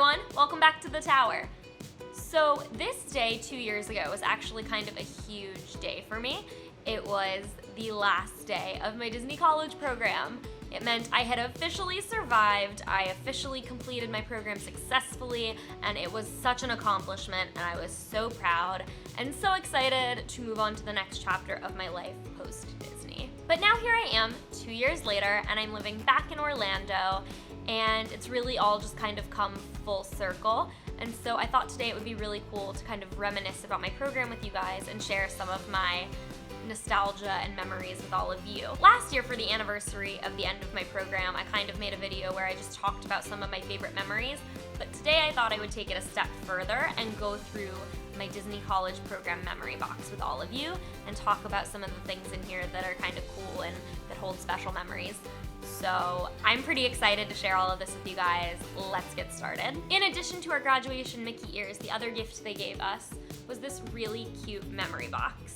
everyone, welcome back to the tower. So this day 2 years ago was actually kind of a huge day for me. It was the last day of my Disney College program. It meant I had officially survived, I officially completed my program successfully, and it was such an accomplishment, and I was so proud and so excited to move on to the next chapter of my life post-Disney. But now here I am, 2 years later, and I'm living back in Orlando, and it's really all just kind of come full circle. And so I thought today it would be really cool to kind of reminisce about my program with you guys and share some of my nostalgia and memories with all of you. Last year for the anniversary of the end of my program, I kind of made a video where I just talked about some of my favorite memories, but today I thought I would take it a step further and go through my Disney College program memory box with all of you and talk about some of the things in here that are kind of cool and that hold special memories. So I'm pretty excited to share all of this with you guys. Let's get started. In addition to our graduation Mickey ears, the other gift they gave us was this really cute memory box.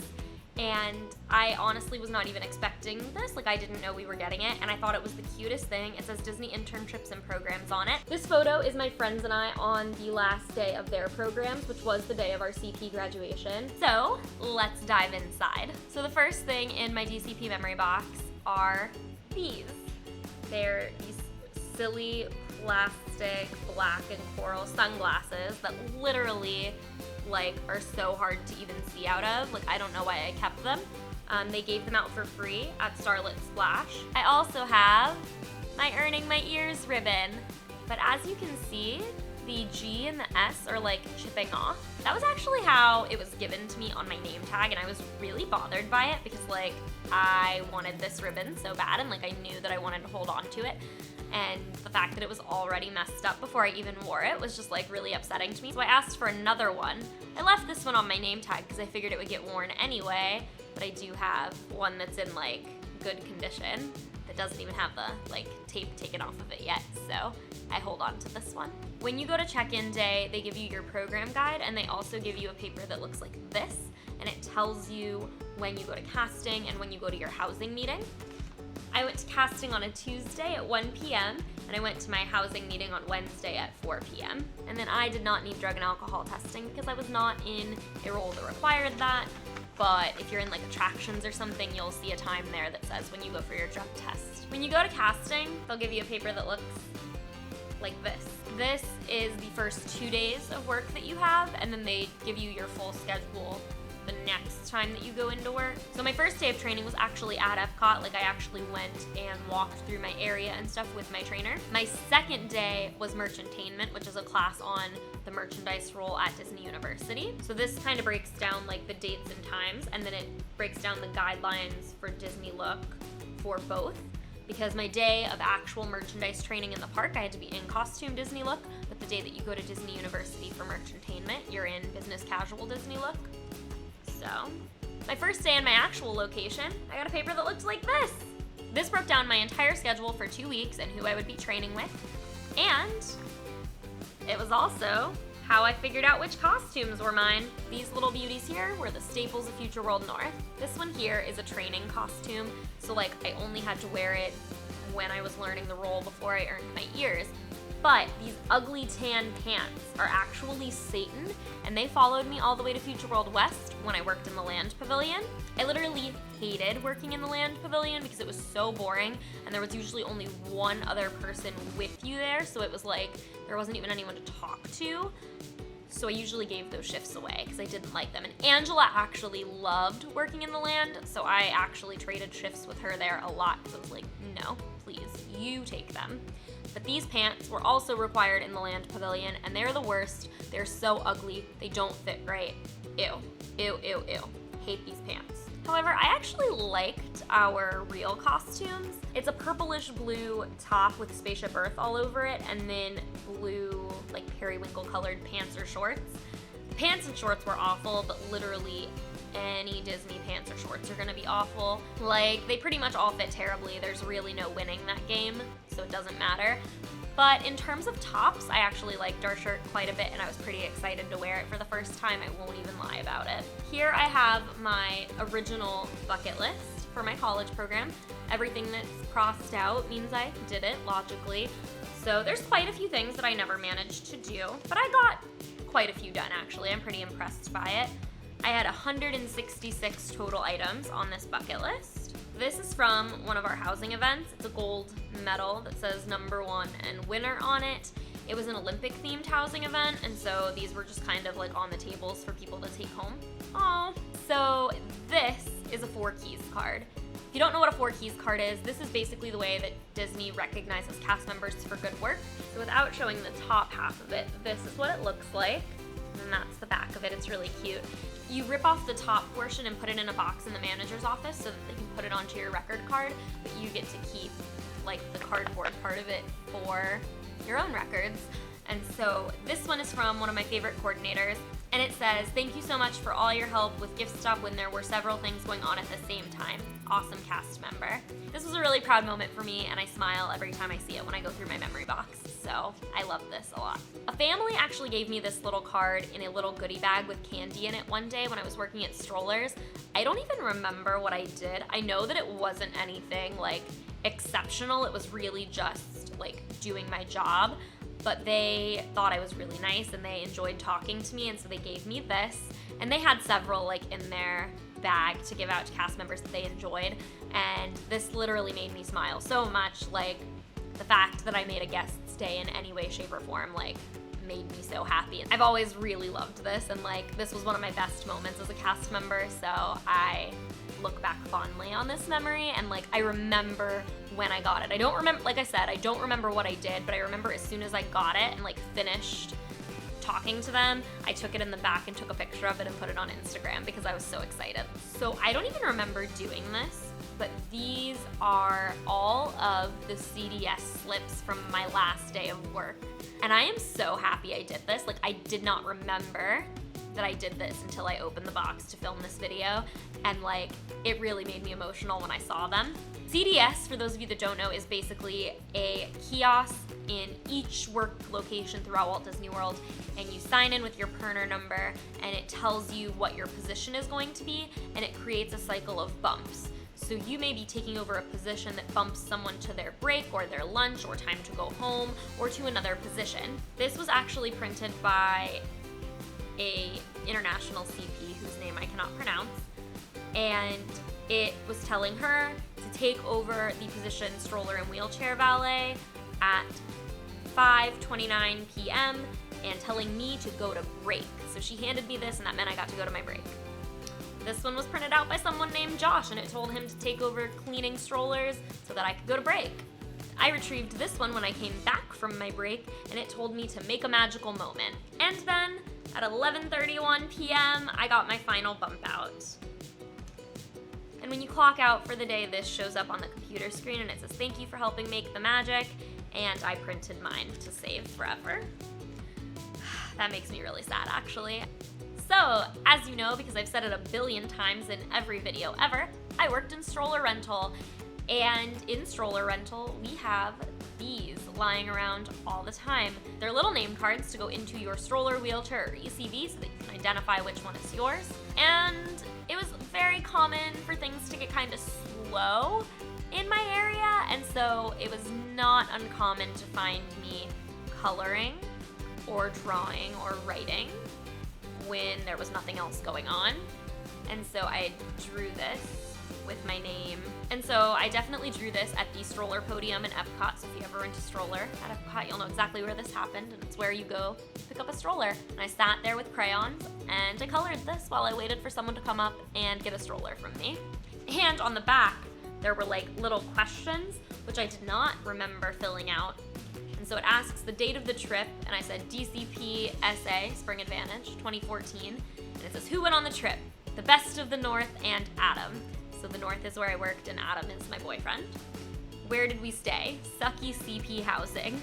And I honestly was not even expecting this, like I didn't know we were getting it, and I thought it was the cutest thing. It says Disney internships and programs on it. This photo is my friends and I on the last day of their programs, which was the day of our CP graduation. So let's dive inside. So the first thing in my DCP memory box are these. They're these silly plastic black and coral sunglasses that literally are so hard to even see out of. I don't know why I kept them. They gave them out for free at Starlit Splash. I also have my Earning My Ears ribbon, but as you can see, the G and the S are chipping off. That was actually how it was given to me on my name tag, and I was really bothered by it because I wanted this ribbon so bad, and I knew that I wanted to hold on to it. And the fact that it was already messed up before I even wore it was just really upsetting to me. So I asked for another one. I left this one on my name tag because I figured it would get worn anyway, but I do have one that's in good condition that doesn't even have the tape taken off of it yet, so I hold on to this one. When you go to check-in day, they give you your program guide, and they also give you a paper that looks like this, and it tells you when you go to casting and when you go to your housing meeting. I went to casting on a Tuesday at 1 p.m. and I went to my housing meeting on Wednesday at 4 p.m. And then I did not need drug and alcohol testing because I was not in a role that required that. But if you're in attractions or something, you'll see a time there that says when you go for your drug test. When you go to casting, they'll give you a paper that looks like this. This is the first 2 days of work that you have, and then they give you your full schedule the next time that you go into work. So my first day of training was actually at Epcot. I actually went and walked through my area and stuff with my trainer. My second day was Merchantainment, which is a class on the merchandise role at Disney University. So this kind of breaks down the dates and times, and then it breaks down the guidelines for Disney look for both. Because my day of actual merchandise training in the park, I had to be in costume Disney look, but the day that you go to Disney University for Merchantainment, you're in business casual Disney look. So, my first day in my actual location, I got a paper that looked like this. This broke down my entire schedule for 2 weeks and who I would be training with. And it was also how I figured out which costumes were mine. These little beauties here were the staples of Future World North. This one here is a training costume, so I only had to wear it when I was learning the role before I earned my ears. But these ugly tan pants are actually Satan, and they followed me all the way to Future World West when I worked in the Land Pavilion. I literally hated working in the Land Pavilion because it was so boring, and there was usually only one other person with you there, so it was there wasn't even anyone to talk to. So I usually gave those shifts away because I didn't like them. And Angela actually loved working in the land, so I actually traded shifts with her there a lot. So I was no, please, you take them. But these pants were also required in the Land Pavilion, and they're the worst. They're so ugly. They don't fit right. Ew, ew, ew, ew. Hate these pants. However, I actually liked our real costumes. It's a purplish blue top with Spaceship Earth all over it, and then blue, periwinkle colored pants or shorts. The pants and shorts were awful, but literally any Disney pants or shorts are gonna be awful. They pretty much all fit terribly. There's really no winning that game, so it doesn't matter. But in terms of tops, I actually liked our shirt quite a bit, and I was pretty excited to wear it for the first time. I won't even lie about it. Here I have my original bucket list for my college program. Everything that's crossed out means I did it logically. So there's quite a few things that I never managed to do, but I got quite a few done actually. I'm pretty impressed by it. I had 166 total items on this bucket list. This is from one of our housing events. It's a gold medal that says #1 and winner on it. It was an Olympic themed housing event, and so these were just kind of like on the tables for people to take home. Oh, so this is a Forties card. If you don't know what a Forties card is, this is basically the way that Disney recognizes cast members for good work. So without showing the top half of it, this is what it looks like. And that's the back of it. It's really cute. You rip off the top portion and put it in a box in the manager's office so that they can put it onto your record card, but you get to keep like the cardboard part of it for your own records. And so this one is from one of my favorite coordinators, and it says, "Thank you so much for all your help with gift stop when there were several things going on at the same time. Awesome cast member." This was a really proud moment for me, and I smile every time I see it when I go through my memory box, so I love this a lot. A family actually gave me this little card in a little goodie bag with candy in it one day when I was working at Strollers. I don't even remember what I did. I know that it wasn't anything like exceptional. It was really just like doing my job. But they thought I was really nice and they enjoyed talking to me, and so they gave me this. And they had several like in their bag to give out to cast members that they enjoyed, and this literally made me smile so much. Like the fact that I made a guest's day in any way, shape, or form like made me so happy. I've always really loved this, and like this was one of my best moments as a cast member, so I look back fondly on this memory, and like I remember when I got it. I don't remember, like I said, I don't remember what I did, but I remember as soon as I got it and like finished talking to them, I took it in the back and took a picture of it and put it on Instagram because I was so excited. So I don't even remember doing this, but these are all of the CDS slips from my last day of work. And I am so happy I did this. Like I did not remember that I did this until I opened the box to film this video, and like it really made me emotional when I saw them. CDS, for those of you that don't know, is basically a kiosk in each work location throughout Walt Disney World, and you sign in with your Perner number and it tells you what your position is going to be, and it creates a cycle of bumps. So you may be taking over a position that bumps someone to their break or their lunch or time to go home or to another position. This was actually printed by a international CP whose name I cannot pronounce, and it was telling her to take over the position stroller and wheelchair valet at 5:29 p.m. and telling me to go to break. So she handed me this, and that meant I got to go to my break. This one was printed out by someone named Josh, and it told him to take over cleaning strollers so that I could go to break. I retrieved this one when I came back from my break, and it told me to make a magical moment. And then at 11:31 p.m., I got my final bump out. And when you clock out for the day, this shows up on the computer screen and it says, "Thank you for helping make the magic," and I printed mine to save forever. That makes me really sad, actually. So, as you know, because I've said it a billion times in every video ever, I worked in stroller rental. And in stroller rental, we have these lying around all the time. They're little name cards to go into your stroller, wheelchair, or ECV so that you can identify which one is yours. And it was very common for things to get kind of slow in my area, and so it was not uncommon to find me coloring or drawing or writing when there was nothing else going on. And so I drew this with my name. And so I definitely drew this at the stroller podium in Epcot, so if you ever rent a stroller at Epcot, you'll know exactly where this happened, and it's where you go pick up a stroller. And I sat there with crayons, and I colored this while I waited for someone to come up and get a stroller from me. And on the back, there were like little questions, which I did not remember filling out. And so it asks the date of the trip, and I said DCP SA, Spring Advantage, 2014. And it says, who went on the trip? The Best of the North and Adam. So the North is where I worked and Adam is my boyfriend. Where did we stay? Sucky CP housing.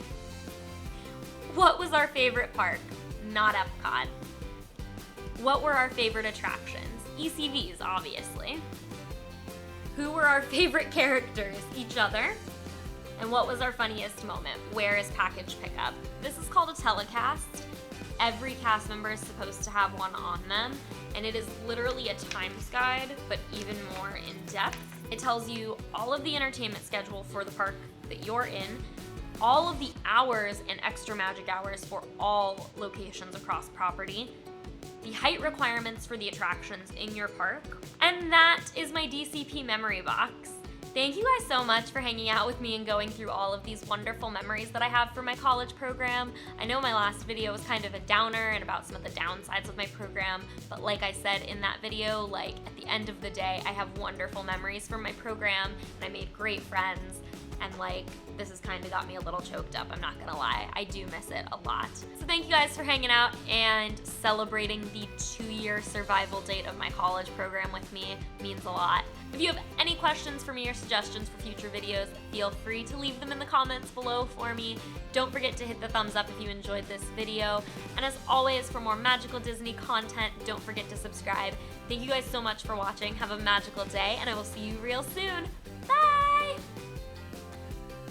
What was our favorite park? Not Epcot. What were our favorite attractions? ECVs, obviously. Who were our favorite characters? Each other. And what was our funniest moment? Where is package pickup? This is called a telecast. Every cast member is supposed to have one on them, and it is literally a times guide, but even more in depth. It tells you all of the entertainment schedule for the park that you're in, all of the hours and extra magic hours for all locations across property, the height requirements for the attractions in your park, and that is my DCP memory box. Thank you guys so much for hanging out with me and going through all of these wonderful memories that I have for my college program. I know my last video was kind of a downer and about some of the downsides of my program, but like I said in that video, like at the end of the day, I have wonderful memories from my program and I made great friends. And like, this has kind of got me a little choked up, I'm not gonna lie. I do miss it a lot. So thank you guys for hanging out and celebrating the 2-year survival date of my college program with me. It means a lot. If you have any questions for me or suggestions for future videos, feel free to leave them in the comments below for me. Don't forget to hit the thumbs up if you enjoyed this video. And as always, for more magical Disney content, don't forget to subscribe. Thank you guys so much for watching. Have a magical day, and I will see you real soon.